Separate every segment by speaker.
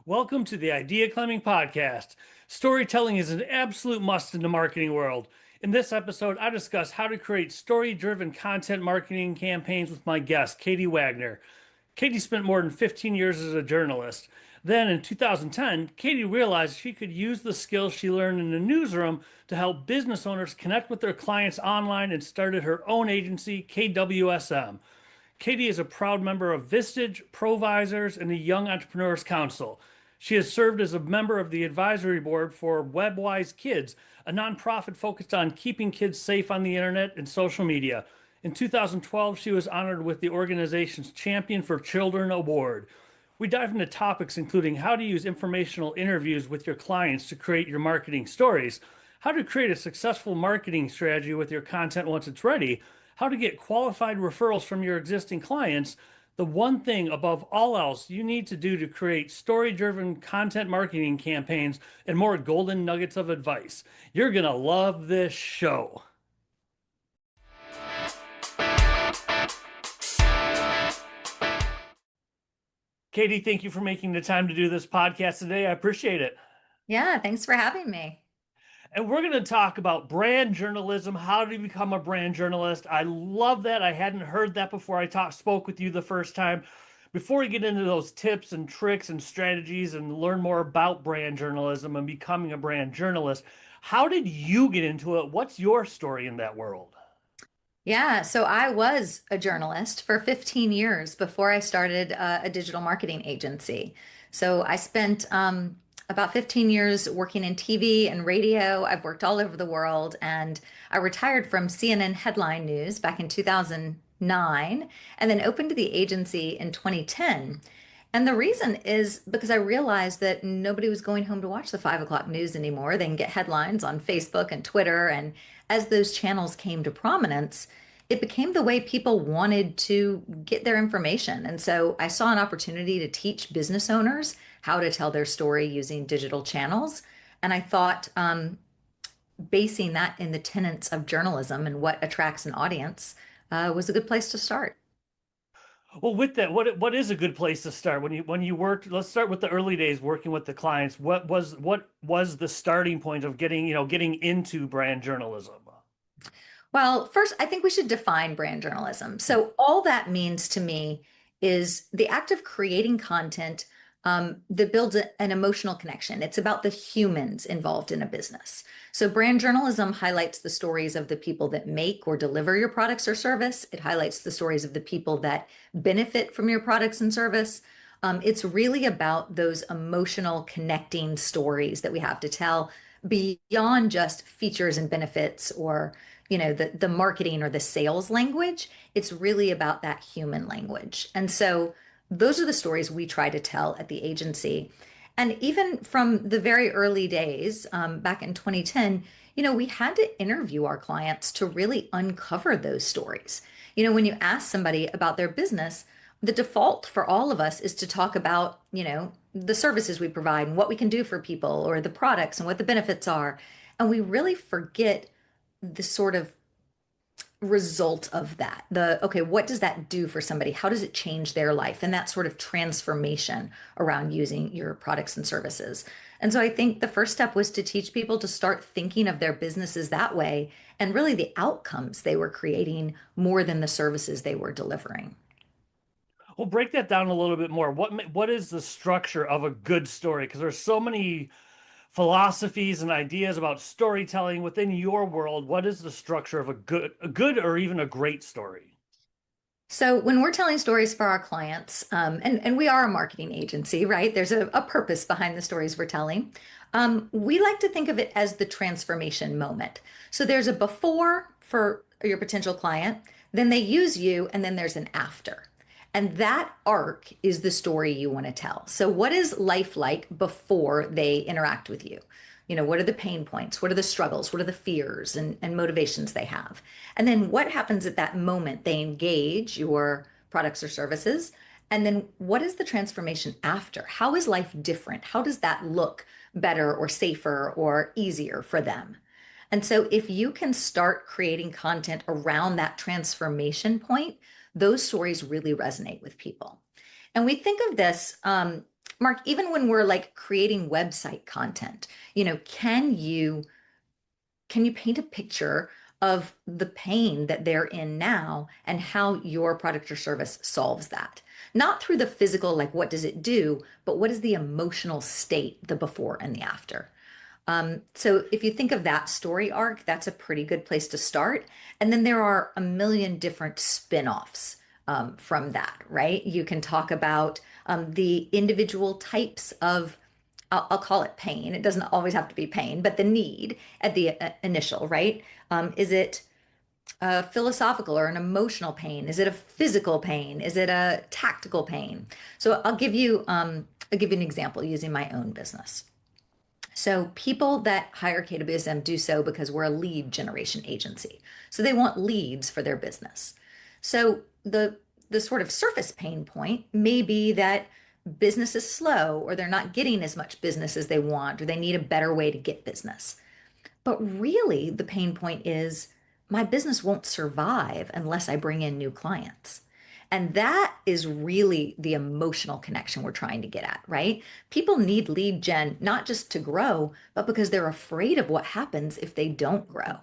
Speaker 1: Welcome to the Idea Climbing Podcast. Storytelling is an absolute must in the marketing world. In this episode, I discuss how to create story-driven content marketing campaigns with my guest, Katie Wagner. Katie spent more than 15 years as a journalist. Then in 2010, Katie realized she could use the skills she learned in the newsroom to help business owners connect with their clients online and started her own agency, KWSM. Katie is a proud member of Vistage, Provisors, and the Young Entrepreneurs Council. She has served as a member of the advisory board for WebWise Kids, a nonprofit focused on keeping kids safe on the internet and social media. In 2012, she was honored with the organization's Champion for Children Award. We dive into topics including how to use informational interviews with your clients to create your marketing stories, how to create a successful marketing strategy with your content once it's ready, how to get qualified referrals from your existing clients, the one thing above all else you need to do to create story-driven content marketing campaigns, and more golden nuggets of advice. You're going to love this show. Katie, thank you for making the time to do this podcast today. I appreciate it.
Speaker 2: Yeah, thanks for having me.
Speaker 1: And we're going to talk about brand journalism, how to become a brand journalist. I love that. I hadn't heard that before I spoke with you the first time. Before we get into those tips and tricks and strategies and learn more about brand journalism and becoming a brand journalist, how did you get into it? What's your story in that world?
Speaker 2: Yeah, so I was a journalist for 15 years before I started a digital marketing agency. So I spent about 15 years working in TV and radio. I've worked all over the world, and I retired from CNN headline news back in 2009 and then opened the agency in 2010. And the reason is because I realized that nobody was going home to watch the 5 o'clock news anymore. They can get headlines on Facebook and Twitter. And as those channels came to prominence, it became the way people wanted to get their information. And so I saw an opportunity to teach business owners how to tell their story using digital channels. And I thought basing that in the tenets of journalism and what attracts an audience was a good place to start.
Speaker 1: Well, with that, what is a good place to start when you worked? Let's start with the early days working with the clients. What was the starting point of getting into brand journalism?
Speaker 2: Well, first, I think we should define brand journalism. So, all that means to me is the act of creating content that builds an emotional connection. It's about the humans involved in a business. So, brand journalism highlights the stories of the people that make or deliver your products or service. It highlights the stories of the people that benefit from your products and service. It's really about those emotional connecting stories that we have to tell beyond just features and benefits or the marketing or the sales language. It's really about that human language. And so those are the stories we try to tell at the agency. And even from the very early days, back in 2010, we had to interview our clients to really uncover those stories. When you ask somebody about their business, the default for all of us is to talk about, the services we provide and what we can do for people or the products and what the benefits are. And we really forget the sort of result of that. Okay, what does that do for somebody? How does it change their life? And that sort of transformation around using your products and services. And so I think the first step was to teach people to start thinking of their businesses that way and really the outcomes they were creating more than the services they were delivering.
Speaker 1: Well, break that down a little bit more. What is the structure of a good story? Because there's so many philosophies and ideas about storytelling within your world. What is the structure of a good or even a great story?
Speaker 2: So when we're telling stories for our clients, and we are a marketing agency, right? There's a purpose behind the stories we're telling. We like to think of it as the transformation moment. So there's a before for your potential client, then they use you, and then there's an after. And that arc is the story you want to tell. So, what is life like before they interact with you? What are the pain points? What are the struggles? What are the fears and motivations they have? And then what happens at that moment they engage your products or services? And then what is the transformation after? How is life different? How does that look better or safer or easier for them? And so, if you can start creating content around that transformation point, those stories really resonate with people. And we think of this Mark, even when we're like creating website content, can you paint a picture of the pain that they're in now and how your product or service solves that? Not through the physical, like what does it do, but what is the emotional state, the before and the after? So if you think of that story arc, that's a pretty good place to start. And then there are a million different spin-offs from that, right? You can talk about the individual types of, I'll call it pain. It doesn't always have to be pain, but the need at the initial, right? Is it a philosophical or an emotional pain? Is it a physical pain? Is it a tactical pain? So I'll give you an example using my own business. So people that hire KWSM do so because we're a lead generation agency. So they want leads for their business. So the sort of surface pain point may be that business is slow or they're not getting as much business as they want or they need a better way to get business. But really, the pain point is my business won't survive unless I bring in new clients. And that is really the emotional connection we're trying to get at, right? People need lead gen not just to grow, but because they're afraid of what happens if they don't grow,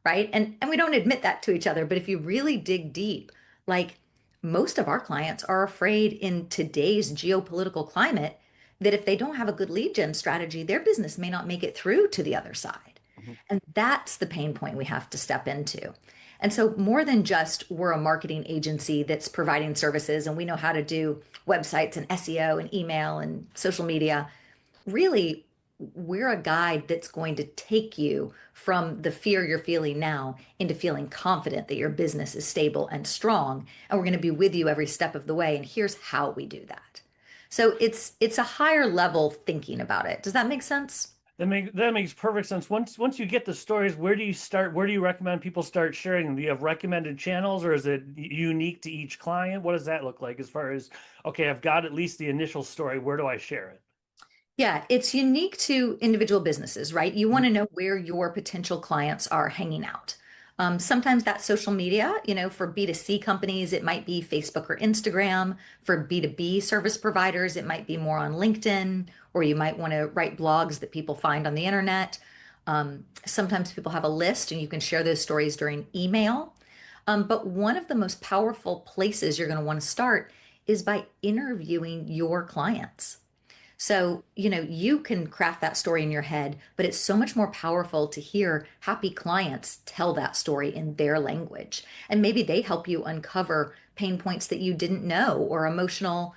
Speaker 2: right? And we don't admit that to each other, but if you really dig deep, like most of our clients are afraid in today's geopolitical climate that if they don't have a good lead gen strategy, their business may not make it through to the other side.
Speaker 1: Mhm.
Speaker 2: And that's the pain point we have to step into. And so, more than just we're a marketing agency that's providing services and we know how to do websites and SEO and email and social media, really, we're a guide that's going to take you from the fear you're feeling now into feeling confident that your business is stable and strong. And we're going to be with you every step of the way. And here's how we do that. So it's a higher level thinking about it. Does that make sense?
Speaker 1: That makes perfect sense. Once you get the stories, where do you start? Where do you recommend people start sharing them? Do you have recommended channels, or is it unique to each client? What does that look like as far as, okay, I've got at least the initial story. Where do I share it?
Speaker 2: Yeah, it's unique to individual businesses, right? You want to know where your potential clients are hanging out. Sometimes that's social media, for B2C companies, it might be Facebook or Instagram. For B2B service providers, it might be more on LinkedIn, or you might want to write blogs that people find on the internet. Sometimes people have a list and you can share those stories during email. But one of the most powerful places you're going to want to start is by interviewing your clients. So, you can craft that story in your head, but it's so much more powerful to hear happy clients tell that story in their language. And maybe they help you uncover pain points that you didn't know or emotional,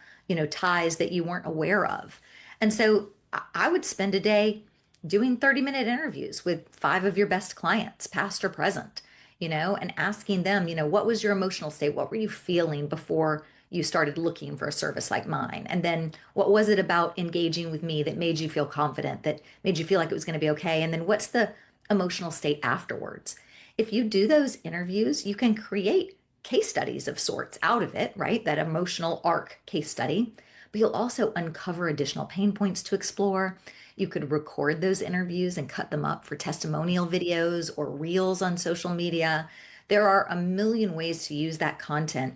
Speaker 2: ties that you weren't aware of. And so I would spend a day doing 30-minute interviews with five of your best clients, past or present, and asking them, what was your emotional state? What were you feeling before you started looking for a service like mine? And then what was it about engaging with me that made you feel confident, that made you feel like it was going to be okay? And then what's the emotional state afterwards? If you do those interviews, you can create case studies of sorts out of it, right? That emotional arc case study. But you'll also uncover additional pain points to explore. You could record those interviews and cut them up for testimonial videos or reels on social media. There are a million ways to use that content,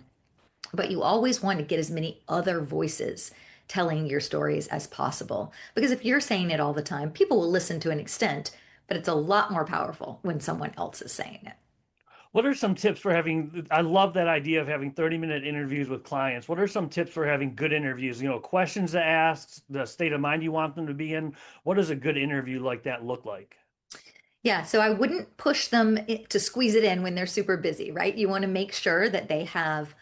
Speaker 2: but you always want to get as many other voices telling your stories as possible. Because if you're saying it all the time, people will listen to an extent, but it's a lot more powerful when someone else is saying it.
Speaker 1: What are some tips for having? I love that idea of having 30-minute interviews with clients. What are some tips for having good interviews? Questions to ask, the state of mind you want them to be in. What does a good interview like that look like?
Speaker 2: Yeah, so I wouldn't push them to squeeze it in when they're super busy, right? You want to make sure that they have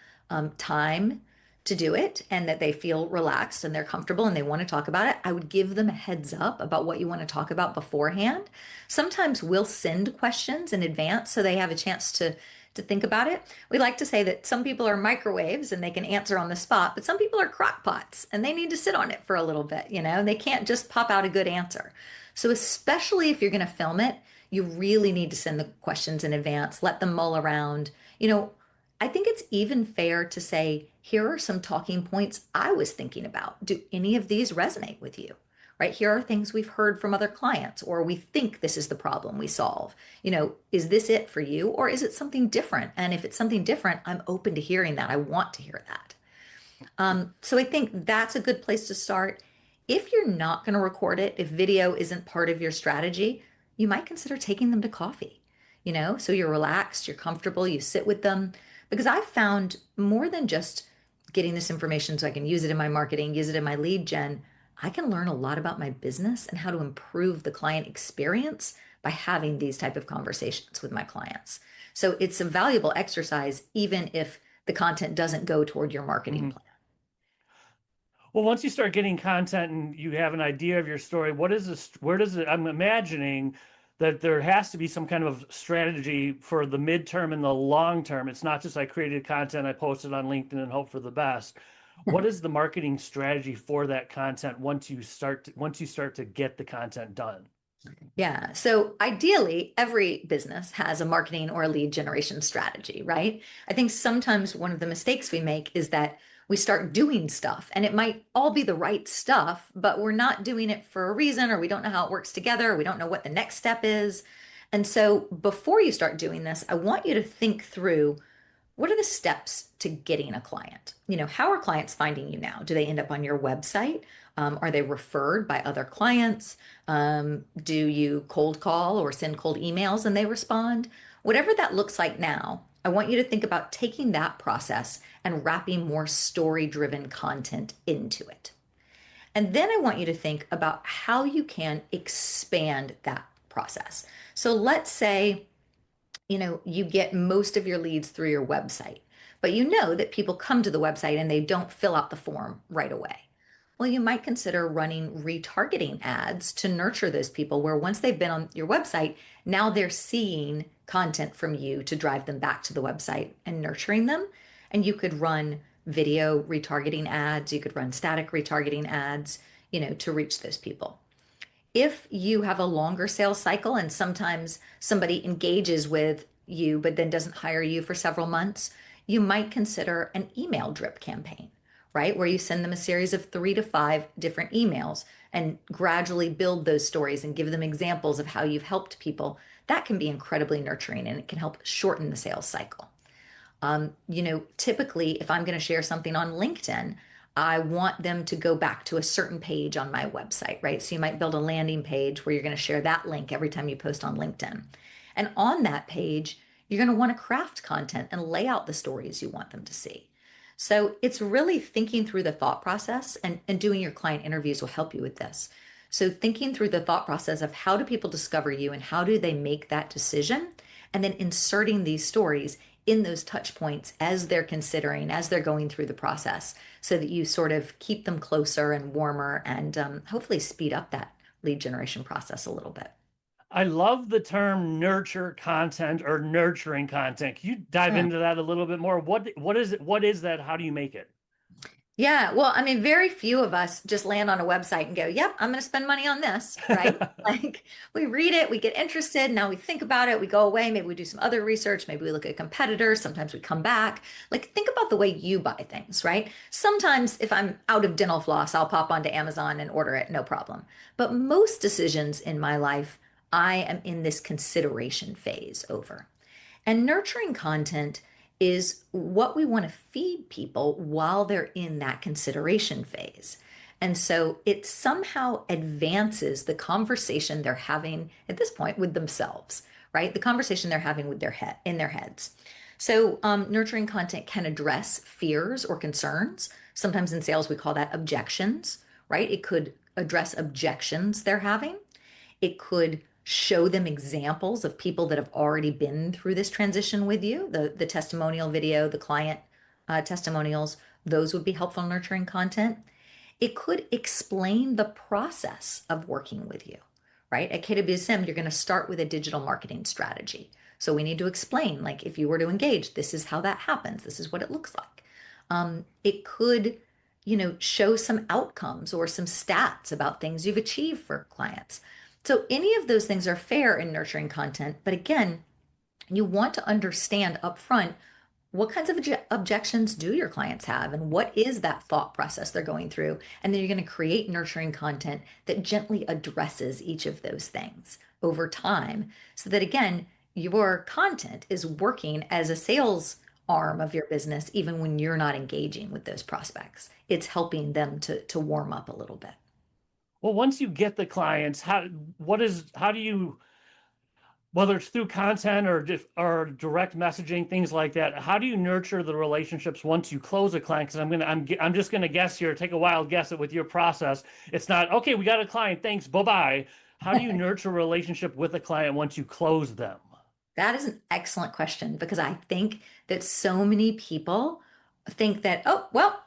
Speaker 2: time to do it and that they feel relaxed and they're comfortable and they want to talk about it. I would give them a heads up about what you want to talk about beforehand. Sometimes we'll send questions in advance so they have a chance to think about it. We like to say that some people are microwaves and they can answer on the spot, but some people are crock pots and they need to sit on it for a little bit, They can't just pop out a good answer. So especially if you're going to film it, you really need to send the questions in advance, let them mull around. I think it's even fair to say, here are some talking points I was thinking about. Do any of these resonate with you? Right? Here are things we've heard from other clients, or we think this is the problem we solve. Is this it for you, or is it something different? And if it's something different, I'm open to hearing that. I want to hear that. So I think that's a good place to start. If you're not going to record it, if video isn't part of your strategy, you might consider taking them to coffee, so you're relaxed, you're comfortable, you sit with them. Because I've found more than just getting this information so I can use it in my marketing, use it in my lead gen, I can learn a lot about my business and how to improve the client experience by having these type of conversations with my clients. So it's a valuable exercise, even if the content doesn't go toward your marketing
Speaker 1: Mhm.
Speaker 2: plan.
Speaker 1: Well, once you start getting content and you have an idea of your story, what is this? Where does it? I'm imagining that there has to be some kind of strategy for the midterm and the long term. It's not just I created content, I posted on LinkedIn and hope for the best. What is the marketing strategy for that content once you start to get the content done?
Speaker 2: Yeah. So ideally, every business has a marketing or a lead generation strategy, right? I think sometimes one of the mistakes we make is that we start doing stuff and it might all be the right stuff, but we're not doing it for a reason, or we don't know how it works together. Or we don't know what the next step is. And so before you start doing this, I want you to think through, what are the steps to getting a client? How are clients finding you now? Do they end up on your website? Are they referred by other clients? Do you cold call or send cold emails and they respond? Whatever that looks like now, I want you to think about taking that process and wrapping more story driven content into it. And then I want you to think about how you can expand that process. So let's say you get most of your leads through your website, but you know that people come to the website and they don't fill out the form right away. Well, you might consider running retargeting ads to nurture those people, where once they've been on your website, now they're seeing content from you to drive them back to the website and nurturing them. And you could run video retargeting ads, you could run static retargeting ads, to reach those people. If you have a longer sales cycle and sometimes somebody engages with you but then doesn't hire you for several months, you might consider an email drip campaign, right? Where you send them a series of 3 to 5 different emails and gradually build those stories and give them examples of how you've helped people. That can be incredibly nurturing and it can help shorten the sales cycle. Typically, if I'm going to share something on LinkedIn, I want them to go back to a certain page on my website, right? So you might build a landing page where you're going to share that link every time you post on LinkedIn. And on that page, you're going to want to craft content and lay out the stories you want them to see. So it's really thinking through the thought process, and doing your client interviews will help you with this. So thinking through the thought process of how do people discover you and how do they make that decision, and then inserting these stories in those touch points as they're considering, as they're going through the process, so that you sort of keep them closer and warmer, and hopefully speed up that lead generation process a little bit.
Speaker 1: I love the term nurture content or nurturing content. Can you dive
Speaker 2: Yeah.
Speaker 1: into that a little bit more? What is it? What is that? How do you make it?
Speaker 2: Yeah, well, I mean, very few of us just land on a website and go, yep, I'm going to spend money on this, right? Like, we read it, we get interested, now we think about it, we go away, maybe we do some other research, maybe we look at competitors, sometimes we come back. Like, think about the way you buy things, right? Sometimes if I'm out of dental floss, I'll pop onto Amazon and order it, no problem. But most decisions in my life, I am in this consideration phase over. And nurturing content is what we want to feed people while they're in that consideration phase. And so it somehow advances the conversation they're having at this point with themselves, right? The conversation they're having with their head in their heads. So nurturing content can address fears or concerns. Sometimes in sales, we call that objections, right? It could address objections they're having. It could show them examples of people that have already been through this transition with you, the testimonial video, the client testimonials. Those would be helpful nurturing content. It could explain the process of working with you, right? At KWSM, you're going to start with a digital marketing strategy. So we need to explain, like, if you were to engage, this is how that happens. This is what it looks like. It could, show some outcomes or some stats about things you've achieved for clients. So any of those things are fair in nurturing content. But again, you want to understand upfront, what kinds of objections do your clients have, and what is that thought process they're going through. And then you're going to create nurturing content that gently addresses each of those things over time, so that again, your content is working as a sales arm of your business even when you're not engaging with those prospects. It's helping them to warm up a little bit.
Speaker 1: Well, once you get the clients, how do you, whether it's through content or direct messaging, things like that, how do you nurture the relationships once you close a client? Because I'm just gonna guess here, take a wild guess at with your process. It's not okay. We got a client. Thanks. Bye bye. How do you nurture a relationship with a client once you close them?
Speaker 2: That is an excellent question because I think that so many people think that, oh, well,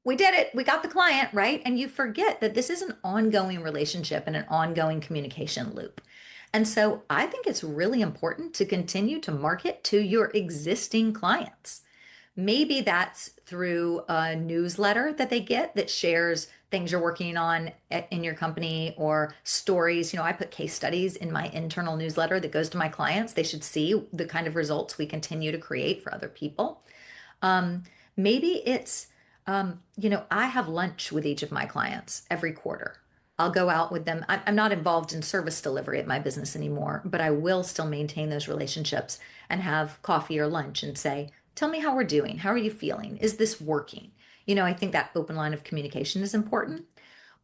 Speaker 2: we did it. We got the client, right? And you forget that this is an ongoing relationship and an ongoing communication loop. And so I think it's really important to continue to market to your existing clients. Maybe that's through a newsletter that they get that shares things you're working on in your company or stories. I put case studies in my internal newsletter that goes to my clients. They should see the kind of results we continue to create for other people. Um, Maybe it's, I have lunch with each of my clients every quarter. I'll go out with them. I'm not involved in service delivery at my business anymore, but I will still maintain those relationships and have coffee or lunch and say, tell me how we're doing. How are you feeling? Is this working? I think that open line of communication is important.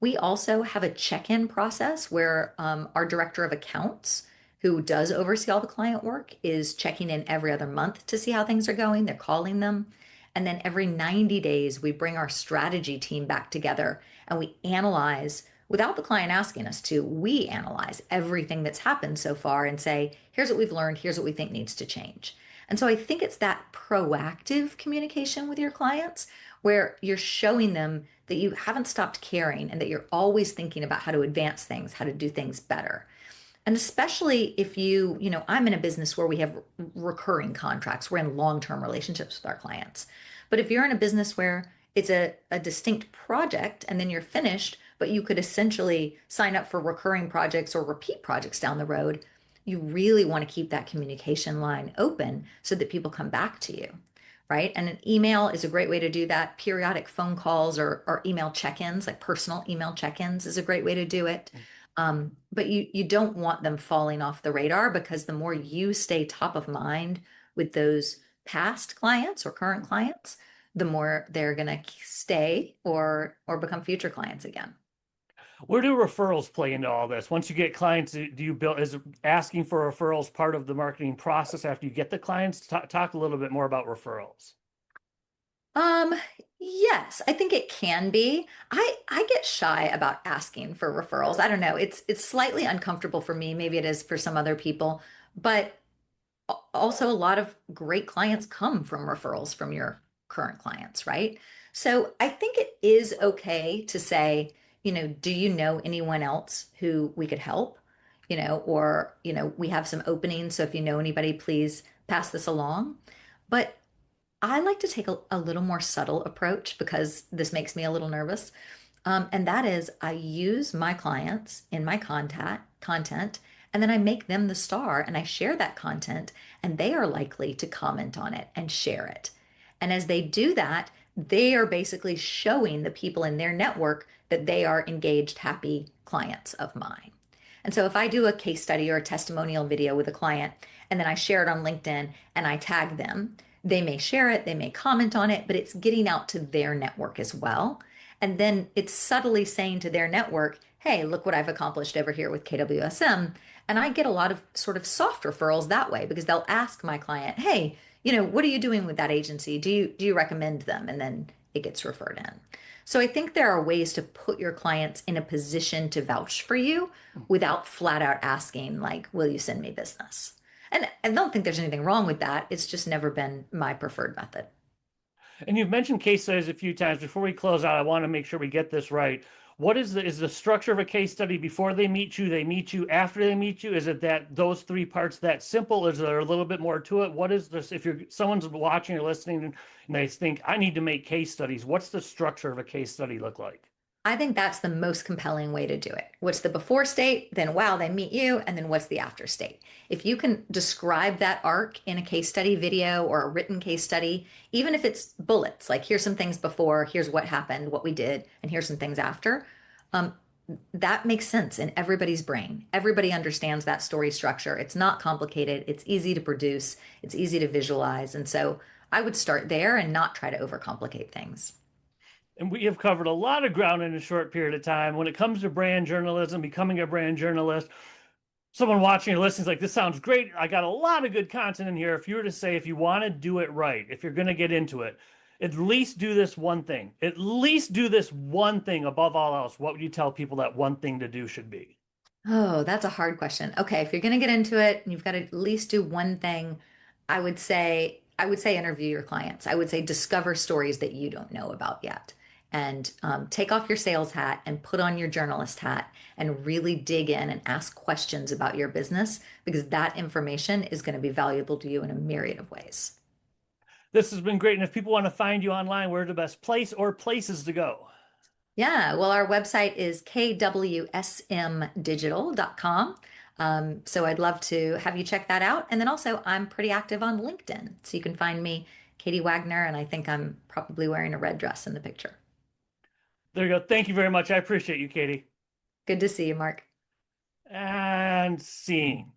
Speaker 2: We also have a check-in process where our director of accounts, who does oversee all the client work, is checking in every other month to see how things are going. They're calling them. And then every 90 days, we bring our strategy team back together and we analyze, without the client asking us to, we analyze everything that's happened so far and say, here's what we've learned, here's what we think needs to change. And so I think it's that proactive communication with your clients where you're showing them that you haven't stopped caring and that you're always thinking about how to advance things, how to do things better. And especially if I'm in a business where we have recurring contracts, we're in long-term relationships with our clients. But if you're in a business where it's a distinct project and then you're finished, but you could essentially sign up for recurring projects or repeat projects down the road, you really want to keep that communication line open so that people come back to you, right? And an email is a great way to do that. Periodic phone calls or email check-ins, like personal email check-ins, is a great way to do it. But you don't want them falling off the radar because the more you stay top of mind with those past clients or current clients, the more they're going to stay or become future clients again.
Speaker 1: Where do referrals play into all this? Once you get clients, do you build, is asking for referrals part of the marketing process after you get the clients? Talk a little bit more about referrals.
Speaker 2: Um, yes, I think it can be. I get shy about asking for referrals. I don't know. It's slightly uncomfortable for me. Maybe it is for some other people, but also a lot of great clients come from referrals from your current clients, right? So I think it is okay to say, do you know anyone else who we could help? Or, we have some openings. So if you know anybody, please pass this along. But I like to take a little more subtle approach because this makes me a little nervous. And that is I use my clients in my content, and then I make them the star and I share that content, and they are likely to comment on it and share it. And as they do that, they are basically showing the people in their network that they are engaged, happy clients of mine. And so if I do a case study or a testimonial video with a client and then I share it on LinkedIn and I tag them, they may share it, they may comment on it, but it's getting out to their network as well. And then it's subtly saying to their network, hey, look what I've accomplished over here with KWSM. And I get a lot of sort of soft referrals that way because they'll ask my client, hey, what are you doing with that agency? Do you recommend them? And then it gets referred in. So I think there are ways to put your clients in a position to vouch for you without flat out asking, like, will you send me business? And I don't think there's anything wrong with that. It's just never been my preferred method.
Speaker 1: And you've mentioned case studies a few times. Before we close out, I want to make sure we get this right. What is the structure of a case study before they meet you? They meet you after they meet you? Is it that those three parts that simple? Is there a little bit more to it? What is this? If someone's watching or listening and they think I need to make case studies, what's the structure of a case study look like?
Speaker 2: I think that's the most compelling way to do it. What's the before state? Then, wow, they meet you. And then what's the after state? If you can describe that arc in a case study video or a written case study, even if it's bullets, like here's some things before, here's what happened, what we did, and here's some things after, um, that makes sense in everybody's brain. Everybody understands that story structure. It's not complicated. It's easy to produce. It's easy to visualize. And so I would start there and not try to overcomplicate things.
Speaker 1: And we have covered a lot of ground in a short period of time. When it comes to brand journalism, becoming a brand journalist, someone watching or listening is like, this sounds great. I got a lot of good content in here. If you were to say, if you want to do it right, if you're going to get into it, at least do this one thing. At least do this one thing above all else. What would you tell people that one thing to do should be?
Speaker 2: Oh, that's a hard question. Okay, if you're going to get into it and you've got to at least do one thing, I would say interview your clients. I would say discover stories that you don't know about yet. And take off your sales hat and put on your journalist hat and really dig in and ask questions about your business because that information is going to be valuable to you in a myriad of ways.
Speaker 1: This has been great. And if people want to find you online, where's the best place or places to go?
Speaker 2: Yeah, well, our website is kwsmdigital.com. So I'd love to have you check that out. And then also, I'm pretty active on LinkedIn. So you can find me, Katie Wagner, and I think I'm probably wearing a red dress in the picture.
Speaker 1: There you go. Thank you very much. I appreciate you, Katie.
Speaker 2: Good to see you, Mark.
Speaker 1: And scene.